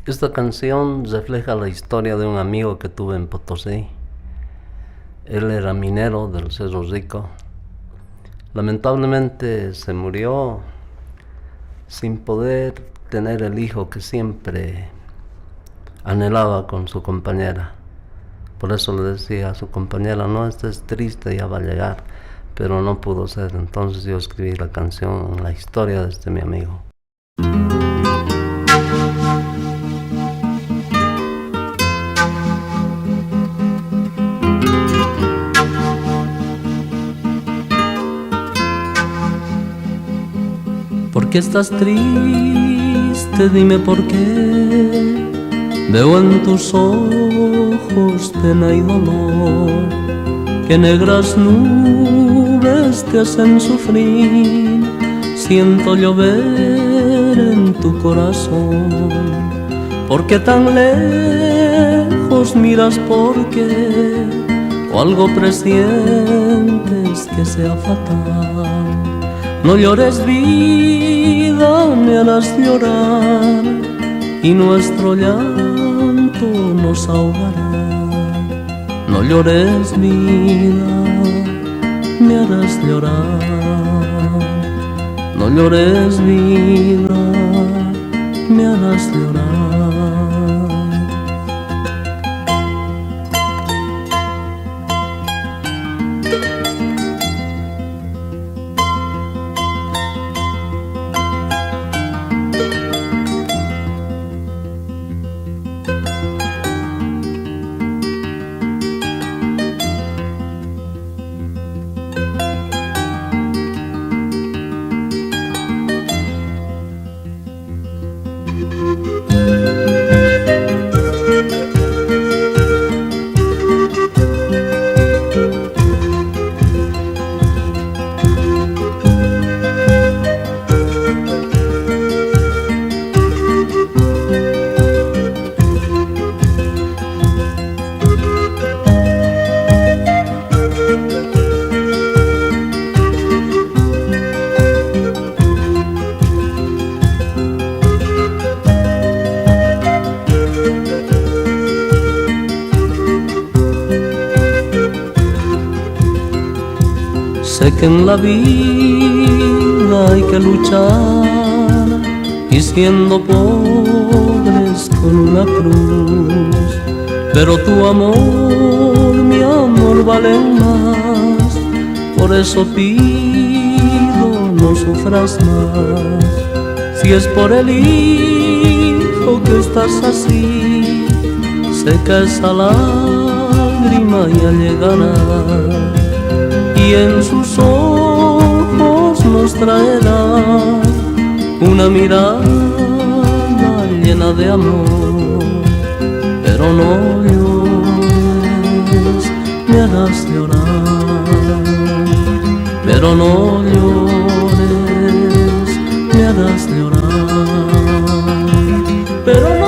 Esta canción refleja la historia de un amigo que tuve en Potosí. Él era minero del Cerro Rico. Lamentablemente se murió sin poder tener el hijo que siempre anhelaba con su compañera. Por eso le decía a su compañera: no estés triste, ya va a llegar. Pero no pudo ser. Entonces yo escribí la canción, la historia de mi amigo. ¿Por qué estás triste? Dime por qué. Veo en tus ojos pena y dolor, que negras nubes te hacen sufrir. Siento llover en tu corazón. ¿Por qué tan lejos miras? ¿Por qué? ¿O algo presientes que sea fatal? No llores, vida, me harás llorar, y nuestro llanto nos ahogará. No llores, vida, me harás llorar. No llores, vida, me harás llorar. Sé que en la vida hay que luchar, y siendo pobres con una cruz, pero tu amor, mi amor, vale más. Por eso pido, no sufras más. Si es por el hijo que estás así, seca esa lágrima ya llegará, y en sus ojos nos traerá una mirada llena de amor. Pero no llores, me harás llorar. Pero no llores, me harás llorar. Pero no